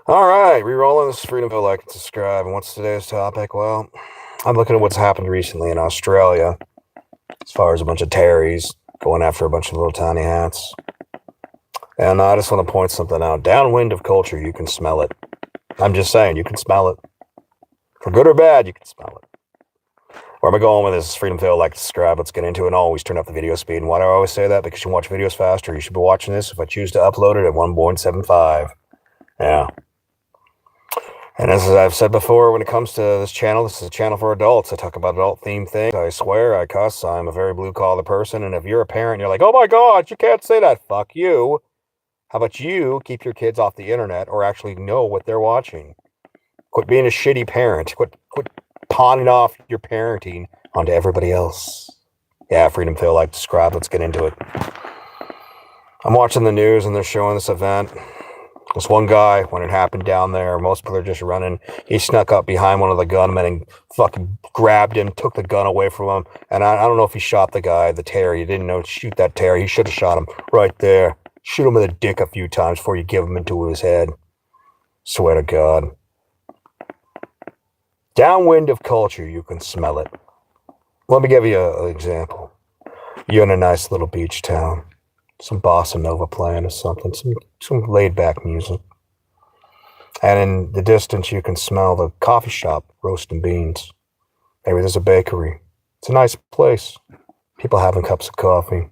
All right, re-rolling this freedom feel like and subscribe. And what's today's topic? Well, I'm looking at what's happened recently in Australia as far as a bunch of Terrys going after a bunch of little tiny hats. And I just want to point something out. Downwind of culture, you can smell it. I'm just saying, you can smell it. For good or bad, you can smell it. Where am I going with this? Freedom feel like, subscribe. Let's get into it and always turn up the video speed. And why do I always say that? Because you can watch videos faster. You should be watching this if I choose to upload it at 1.75. Yeah. And as I've said before, when it comes to this channel, this is a channel for adults. I talk about adult-themed things. I swear, I cuss. I'm a very blue-collar person. And if you're a parent, you're like, oh my God, you can't say that. Fuck you. How about you keep your kids off the internet or actually know what they're watching? Quit being a shitty parent. Quit pawning off your parenting onto everybody else. Yeah, freedom feel like, subscribe. Let's get into it. I'm watching the news and they're showing this event. This one guy, when it happened down there, most people are just running. He snuck up behind one of the gunmen and fucking grabbed him, took the gun away from him. And I don't know if he shot the guy, the Terry. He didn't know to shoot that Terry. He should have shot him right there. Shoot him in the dick a few times before you give him into his head. Swear to God. Downwind of culture, you can smell it. Let me give you an example. You're in a nice little beach town. Some bossa nova playing or something. Some laid-back music. And in the distance, you can smell the coffee shop roasting beans. Maybe there's a bakery. It's a nice place. People having cups of coffee.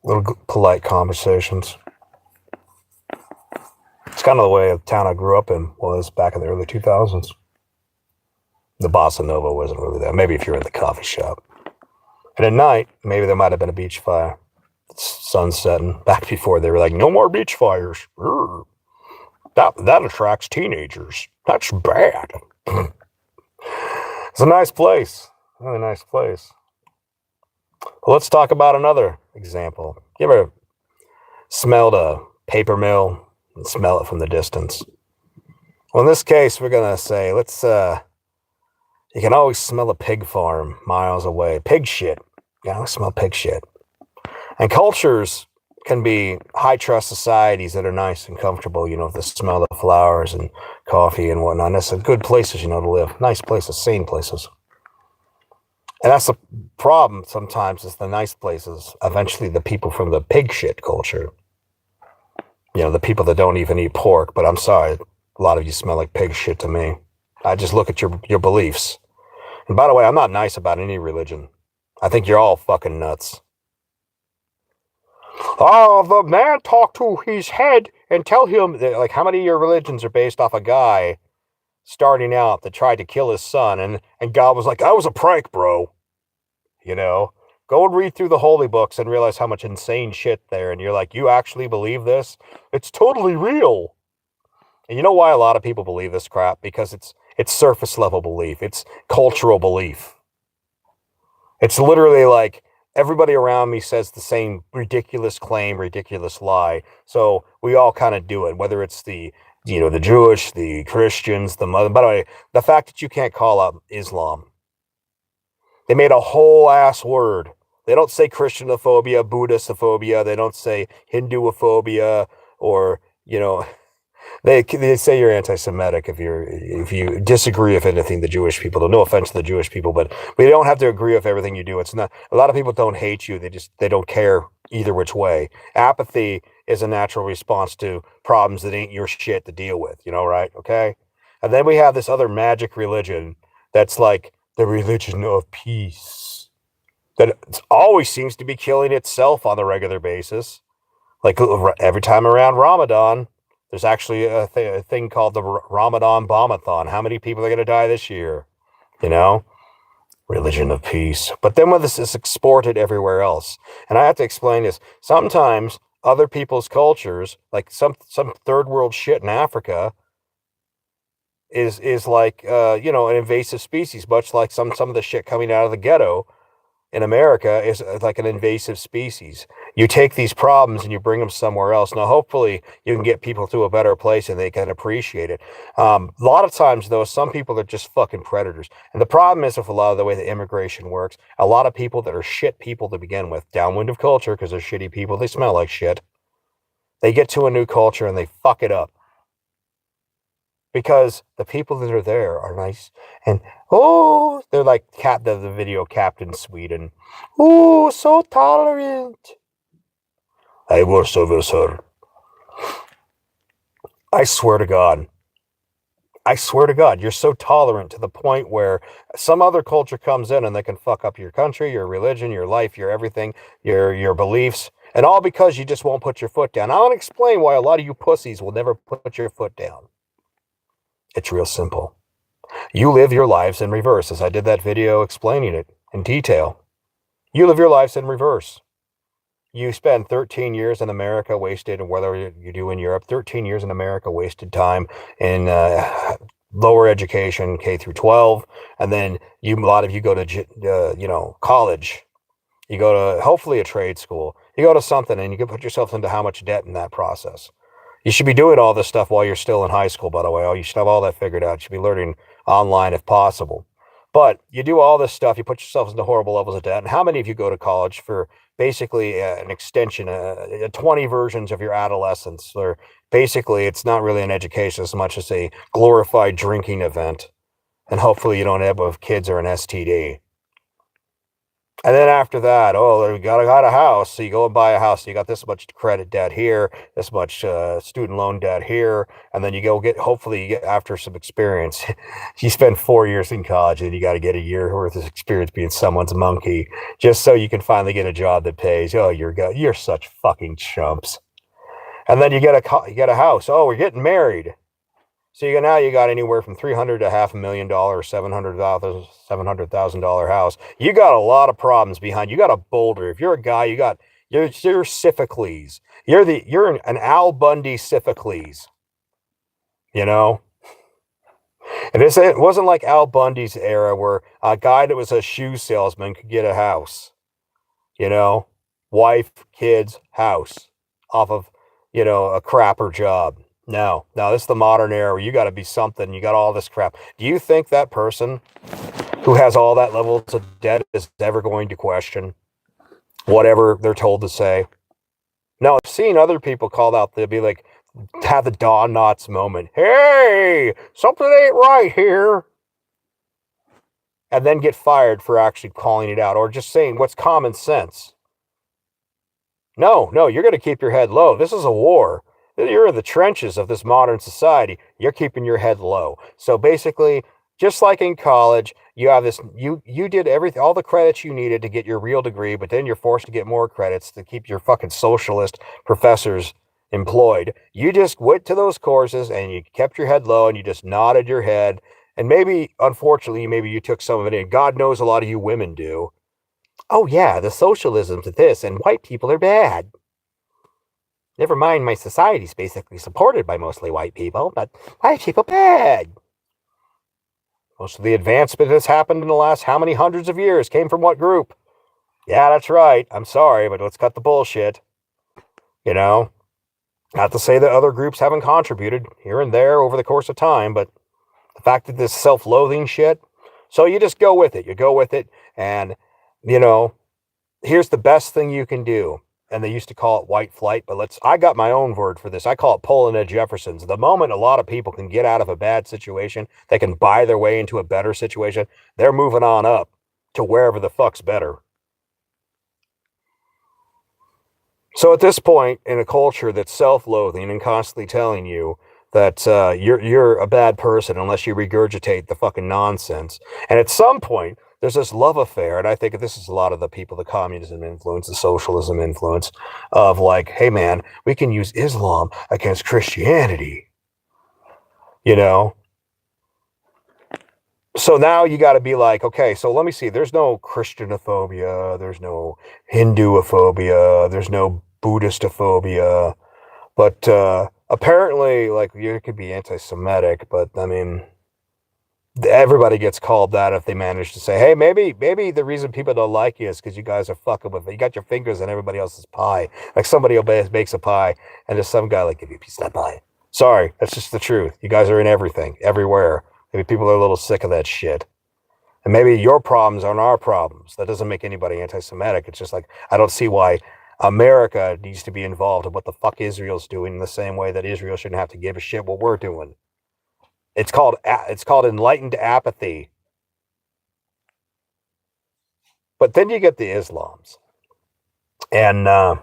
Little polite conversations. It's kind of the way the town I grew up in was back in the early 2000s. The bossa nova wasn't really there. Maybe if you're in the coffee shop. And at night, maybe there might have been a beach fire. Sun setting. Back before they were like, no more beach fires. That attracts teenagers. That's bad. It's a nice place. Really nice place. Well, let's talk about another example. You ever smelled a paper mill and smell it from the distance? Well, in this case, we're going to say, you can always smell a pig farm miles away. Pig shit. You can always smell pig shit. And cultures can be high-trust societies that are nice and comfortable, the smell of flowers and coffee and whatnot. And that's good places, to live. Nice places, sane places. And that's the problem sometimes is the nice places. Eventually, the people from the pig shit culture, the people that don't even eat pork. But I'm sorry, a lot of you smell like pig shit to me. I just look at your beliefs. And by the way, I'm not nice about any religion. I think you're all fucking nuts. Oh, the man talk to his head and tell him that, like, how many of your religions are based off a guy starting out that tried to kill his son, and God was like, that was a prank, bro. Go and read through the holy books and realize how much insane shit there, and you're like, you actually believe this? It's totally real. And you know why a lot of people believe this crap? Because it's surface level belief. It's cultural belief. It's literally like, everybody around me says the same ridiculous claim, ridiculous lie. So we all kind of do it, whether it's the Jewish, the Christians, the Muslim. By the way, the fact that you can't call out Islam. They made a whole ass word. They don't say Christianophobia, Buddhistophobia. They don't say Hinduophobia or, They say you're anti-Semitic if you disagree with anything the Jewish people do. No offense to the Jewish people, but we don't have to agree with everything you do. It's not. A lot of people don't hate you. They don't care either which way. Apathy is a natural response to problems that ain't your shit to deal with. Right? Okay. And then we have this other magic religion that's like the religion of peace that always seems to be killing itself on a regular basis. Like every time around Ramadan. There's actually a thing called the Ramadan Bombathon. How many people are going to die this year? Religion of peace. But then when this is exported everywhere else, and I have to explain this, sometimes other people's cultures, like some third world shit in Africa, is like, an invasive species, much like some of the shit coming out of the ghetto in America is like an invasive species. You take these problems and you bring them somewhere else. Now, hopefully, you can get people to a better place and they can appreciate it. A lot of times, though, some people are just fucking predators. And the problem is with a lot of the way that immigration works, a lot of people that are shit people to begin with, downwind of culture, because they're shitty people, they smell like shit. They get to a new culture and they fuck it up. Because the people that are there are nice and they're like the video Captain Sweden. Oh, so tolerant. I will service her. I swear to God. I swear to God, you're so tolerant to the point where some other culture comes in and they can fuck up your country, your religion, your life, your everything, your beliefs, and all because you just won't put your foot down. I want to explain why a lot of you pussies will never put your foot down. It's real simple. You live your lives in reverse, as I did that video explaining it in detail. You live your lives in reverse. You spend 13 years in America wasted, and whether you do in Europe, 13 years in America wasted time in lower education, K through 12, and then a lot of you go to college. You go to hopefully a trade school. You go to something, and you can put yourself into how much debt in that process. You should be doing all this stuff while you're still in high school, by the way. Oh, you should have all that figured out. You should be learning online if possible. But you do all this stuff, you put yourselves into horrible levels of debt. And how many of you go to college for basically an extension, 20 versions of your adolescence? Or basically, it's not really an education as much as a glorified drinking event. And hopefully you don't end up with kids or an STD. And then after that, we got a house. So you go and buy a house. So you got this much credit debt here, this much student loan debt here. And then you go hopefully you get after some experience. You spend 4 years in college and you got to get a year worth of experience being someone's monkey just so you can finally get a job that pays. Oh, you're such fucking chumps. And then you get a house. Oh, we're getting married. So you got anywhere from $300,000 to $500,000, $700,000 house. You got a lot of problems behind. You got a boulder. If you're a guy, you're Siphocles. You're an Al Bundy Siphocles. You know. And it wasn't like Al Bundy's era where a guy that was a shoe salesman could get a house. You know, wife, kids, house off of a crapper job. No, this is the modern era where you got to be something. You got all this crap. Do you think that person who has all that levels of debt is ever going to question whatever they're told to say? No, I've seen other people called out. They'll be like, have the Don Knotts moment. Hey, something ain't right here. And then get fired for actually calling it out or just saying what's common sense. No, you're going to keep your head low. This is a war. You're in the trenches of this modern society. You're keeping your head low. So basically, just like in college, you have this, you did everything, all the credits you needed to get your real degree, but then you're forced to get more credits to keep your fucking socialist professors employed. You just went to those courses and you kept your head low and you just nodded your head. And maybe, unfortunately, maybe you took some of it in. God knows a lot of you women do. Oh yeah, the socialism's this and white people are bad. Never mind, my society's basically supported by mostly white people, but white people bad. Most of the advancement that's happened in the last how many hundreds of years came from what group? Yeah, that's right. I'm sorry, but let's cut the bullshit. Not to say that other groups haven't contributed here and there over the course of time, but the fact that this self-loathing shit, so you just go with it. You go with it, and, here's the best thing you can do. And they used to call it white flight, but I got my own word for this. I call it pulling a Jeffersons. The moment a lot of people can get out of a bad situation, they can buy their way into a better situation, they're moving on up to wherever the fuck's better. So at this point, in a culture that's self-loathing and constantly telling you that you're a bad person unless you regurgitate the fucking nonsense, and at some point, there's this love affair, and I think this is a lot of the people, the communism influence, the socialism influence, of like, hey man, we can use Islam against Christianity. So now you got to be like, okay, so let me see. There's no Christianophobia. There's no Hinduophobia. There's no Buddhistophobia. But apparently, like, you could be anti-Semitic, but I mean, Everybody gets called that if they manage to say, hey, maybe the reason people don't like you is because you guys are fucking with it. You got your fingers in everybody else's pie. Like somebody makes a pie, and there's some guy like, give you a piece of that pie. Sorry, that's just the truth. You guys are in everything, everywhere. Maybe people are a little sick of that shit. And maybe your problems aren't our problems. That doesn't make anybody anti-Semitic. It's just like, I don't see why America needs to be involved in what the fuck Israel's doing in the same way that Israel shouldn't have to give a shit what we're doing. It's called enlightened apathy. But then you get the Islams. And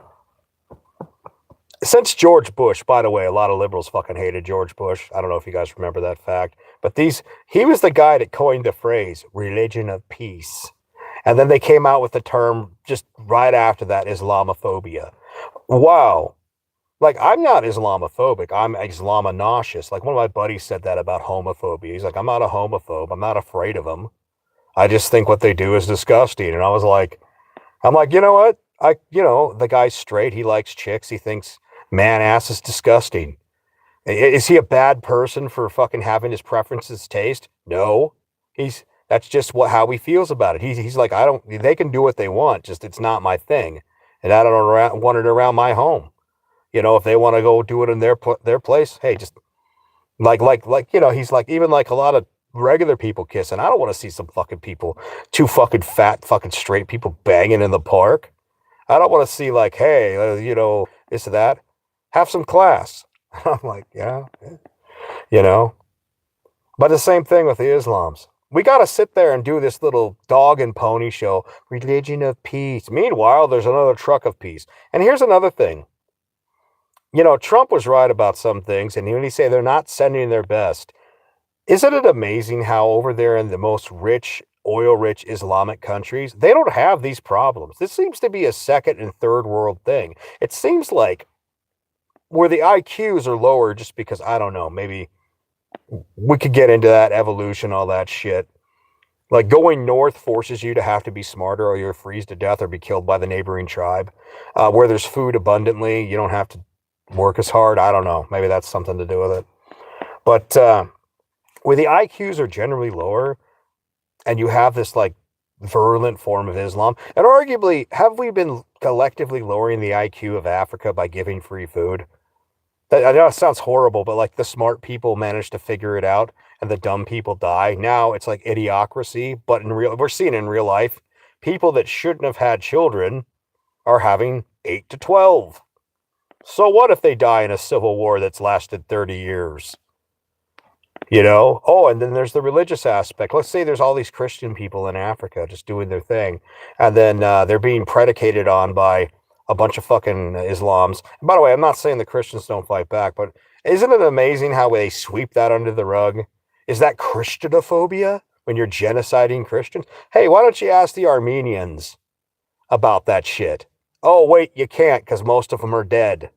since George Bush, by the way, a lot of liberals fucking hated George Bush. I don't know if you guys remember that fact. But he was the guy that coined the phrase religion of peace. And then they came out with the term just right after that, Islamophobia. Wow. Like, I'm not Islamophobic. I'm Islamonauseous. Like, one of my buddies said that about homophobia. He's like, I'm not a homophobe. I'm not afraid of them. I just think what they do is disgusting. And I'm like, you know what? The guy's straight. He likes chicks. He thinks man ass is disgusting. Is he a bad person for fucking having his preferences taste? No. That's just how he feels about it. He's like, they can do what they want. Just, it's not my thing. And I don't want it around my home. If they want to go do it in their place, hey, just he's like, even like a lot of regular people kissing. I don't want to see some fucking people, two fucking fat fucking straight people banging in the park. I don't want to see like, hey, this or that. Have some class. I'm like, yeah. But the same thing with the Islams. We got to sit there and do this little dog and pony show, religion of peace. Meanwhile, there's another truck of peace. And here's another thing. Trump was right about some things, and when he say they're not sending their best, isn't it amazing how over there in the most rich, oil-rich Islamic countries, they don't have these problems? This seems to be a second and third world thing. It seems like where the IQs are lower just because, I don't know, maybe we could get into that evolution, all that shit. Like going north forces you to have to be smarter or you'll freeze to death or be killed by the neighboring tribe. Where there's food abundantly, you don't have to work as hard. I don't know. Maybe that's something to do with it. But where the IQs are generally lower and you have this like virulent form of Islam, and arguably, have we been collectively lowering the IQ of Africa by giving free food? I know it sounds horrible, but like the smart people manage to figure it out and the dumb people die. Now it's like idiocracy, but we're seeing in real life, people that shouldn't have had children are having 8 to 12. So what if they die in a civil war that's lasted 30 years? Oh, and then there's the religious aspect. Let's say there's all these Christian people in Africa just doing their thing, and then they're being predicated on by a bunch of fucking Islams. And by the way, I'm not saying the Christians don't fight back, but isn't it amazing how they sweep that under the rug? Is that Christianophobia when you're genociding Christians? Hey, why don't you ask the Armenians about that shit? Oh, wait, you can't because most of them are dead.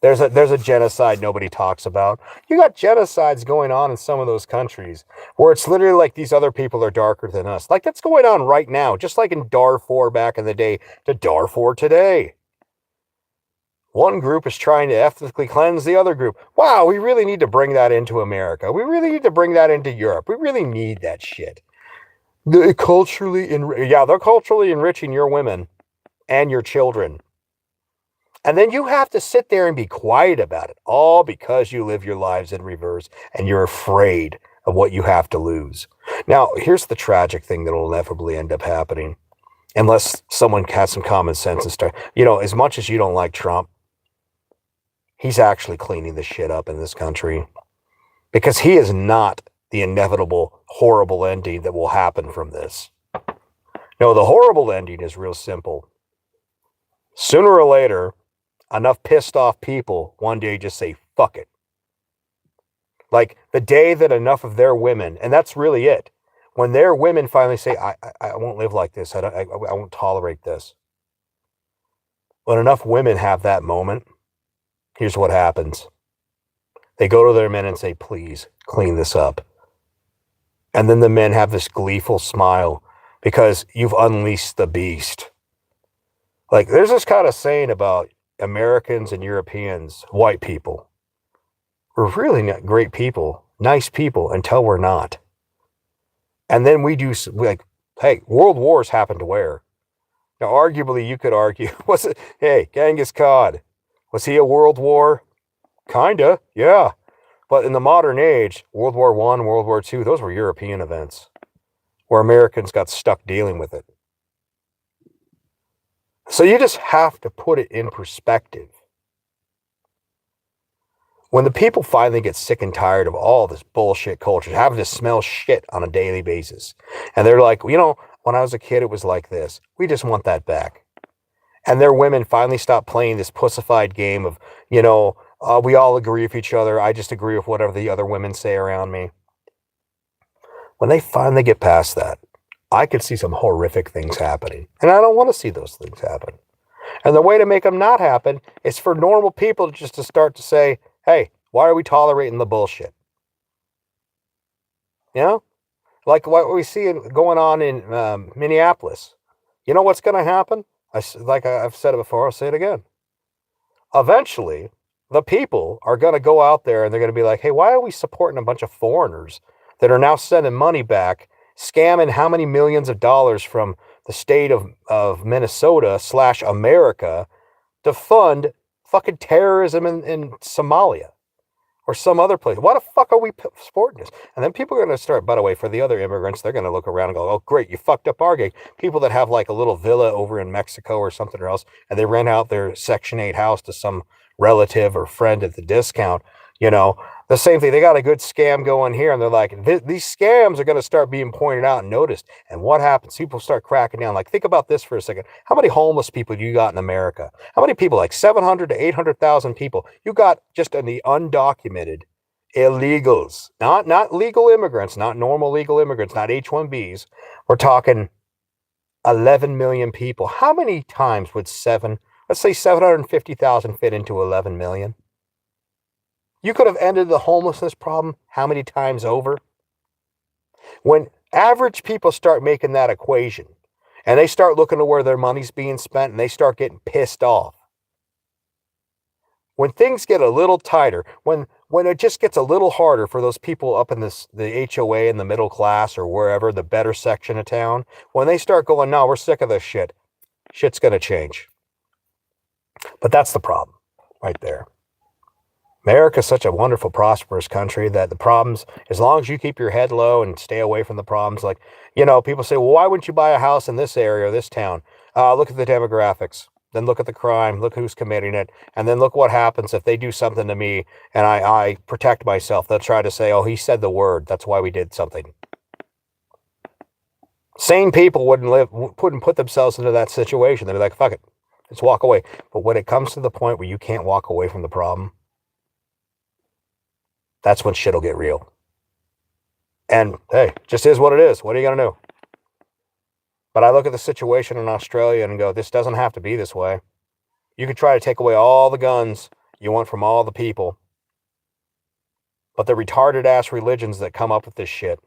There's a genocide nobody talks about. You got genocides going on in some of those countries where it's literally like these other people are darker than us. Like that's going on right now, just like in Darfur back in the day to Darfur today. One group is trying to ethnically cleanse the other group. Wow, we really need to bring that into America. We really need to bring that into Europe. We really need that shit. They're culturally enriching your women and your children. And then you have to sit there and be quiet about it, all because you live your lives in reverse and you're afraid of what you have to lose. Now, here's the tragic thing that will inevitably end up happening, unless someone has some common sense and start, as much as you don't like Trump, he's actually cleaning the shit up in this country because he is not the inevitable, horrible ending that will happen from this. No, the horrible ending is real simple. Sooner or later, enough pissed off people one day just say, fuck it. Like the day that enough of their women, and that's really it, when their women finally say, I won't live like this. I won't tolerate this. When enough women have that moment, here's what happens. They go to their men and say, please clean this up. And then the men have this gleeful smile because you've unleashed the beast. Like there's this kind of saying about Americans and Europeans, white people. We're really not great people, nice people until we're not. And then we do, like, hey, world wars happen to where? Now, arguably, you could argue, was it, hey, Genghis Khan, was he a world war? Kinda, yeah. But in the modern age, World War I, World War II, those were European events where Americans got stuck dealing with it. So you just have to put it in perspective. When the people finally get sick and tired of all this bullshit culture, having to smell shit on a daily basis, and they're like, you know, when I was a kid, it was like this. We just want that back. And their women finally stop playing this pussified game of, we all agree with each other. I just agree with whatever the other women say around me. When they finally get past that, I could see some horrific things happening. And I don't want to see those things happen. And the way to make them not happen is for normal people just to start to say, hey, why are we tolerating the bullshit? You know? Like what we see going on in Minneapolis. You know what's going to happen? I've said it before, I'll say it again. Eventually, the people are going to go out there and they're going to be like, hey, why are we supporting a bunch of foreigners that are now sending money back, scamming how many millions of dollars from the state of Minnesota / America to fund fucking terrorism in Somalia or some other place? Why the fuck are we supporting this? And then people are going to start, by the way, for the other immigrants, they're going to look around and go, oh, great, you fucked up our gang. People that have like a little villa over in Mexico or something else, and they rent out their Section 8 house to some relative or friend at the discount, the same thing. They got a good scam going here, and they're like, these scams are going to start being pointed out and noticed. And what happens? People start cracking down. Like, think about this for a second. How many homeless people do you got in America? How many people? Like 700 to 800,000 people. You got just in the undocumented illegals, not legal immigrants, not normal legal immigrants, not H-1Bs. We're talking 11 million people. How many times would let's say 750,000 fit into 11 million? You could have ended the homelessness problem how many times over? When average people start making that equation and they start looking at where their money's being spent and they start getting pissed off, when things get a little tighter, when it just gets a little harder for those people up in the HOA in the middle class or wherever, the better section of town, when they start going, no, we're sick of this shit's going to change. But that's the problem right there. America's such a wonderful, prosperous country that the problems, as long as you keep your head low and stay away from the problems, like, people say, well, why wouldn't you buy a house in this area or this town? Look at the demographics. Then look at the crime. Look who's committing it. And then look what happens if they do something to me and I protect myself. They'll try to say, oh, he said the word. That's why we did something. Sane people wouldn't put themselves into that situation. They'd be like, fuck it. Let's walk away. But when it comes to the point where you can't walk away from the problem, that's when shit'll get real. And hey, just is what it is. What are you going to do? But I look at the situation in Australia and go, this doesn't have to be this way. You could try to take away all the guns you want from all the people. But the retarded ass religions that come up with this shit.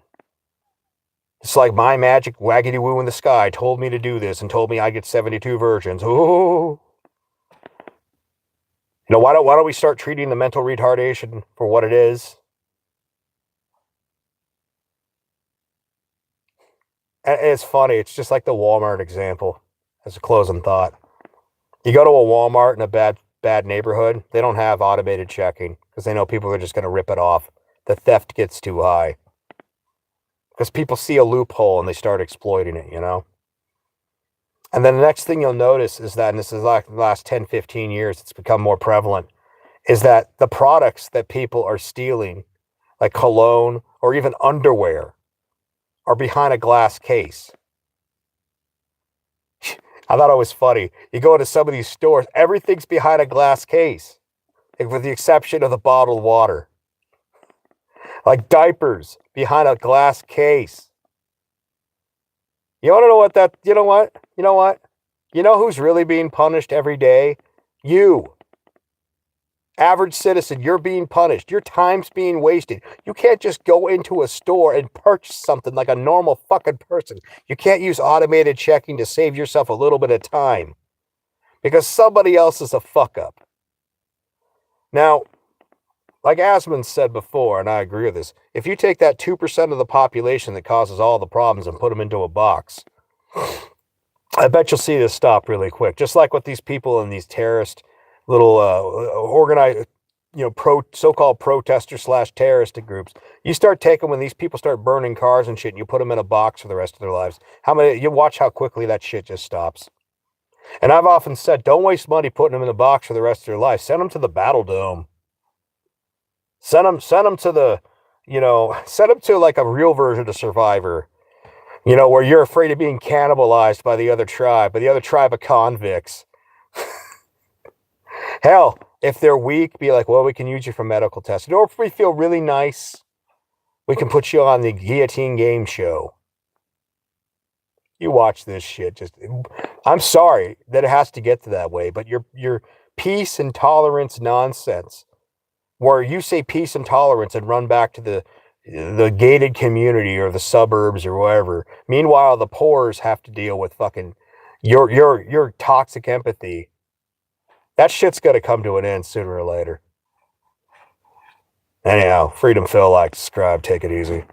It's like my magic waggity woo in the sky told me to do this and told me I get 72 virgins. Ooh. Why don't we start treating the mental retardation for what it is? And it's funny. It's just like the Walmart example as a closing thought. You go to a Walmart in a bad neighborhood, they don't have automated checking because they know people are just going to rip it off. The theft gets too high because people see a loophole and they start exploiting it, And then the next thing you'll notice is that, and this is like the last 10, 15 years, it's become more prevalent, is that the products that people are stealing, like cologne or even underwear, are behind a glass case. I thought it was funny. You go into some of these stores, everything's behind a glass case, with the exception of the bottled water. Like diapers behind a glass case. You want to know you know what? You know who's really being punished every day? You. Average citizen, you're being punished. Your time's being wasted. You can't just go into a store and purchase something like a normal fucking person. You can't use automated checking to save yourself a little bit of time because somebody else is a fuck up. Now, like Asmund said before, and I agree with this, if you take that 2% of the population that causes all the problems and put them into a box, I bet you'll see this stop really quick. Just like what these people in these terrorist little organized, so-called protester / terrorist groups. You start taking when these people start burning cars and shit, and you put them in a box for the rest of their lives. You watch how quickly that shit just stops. And I've often said, don't waste money putting them in a box for the rest of their life. Send them to the Battle Dome. Send them to the, send them to like a real version of Survivor. Where you're afraid of being cannibalized by the other tribe of convicts. Hell, if they're weak, be like, well, we can use you for medical testing. Or if we feel really nice, we can put you on the guillotine game show. You watch this shit. I'm sorry that it has to get to that way, but your peace and tolerance nonsense, where you say peace and tolerance and run back to the gated community or the suburbs or wherever. Meanwhile, the poors have to deal with fucking your toxic empathy. That shit's got to come to an end sooner or later. Anyhow, Freedom Phil, like, subscribe, take it easy.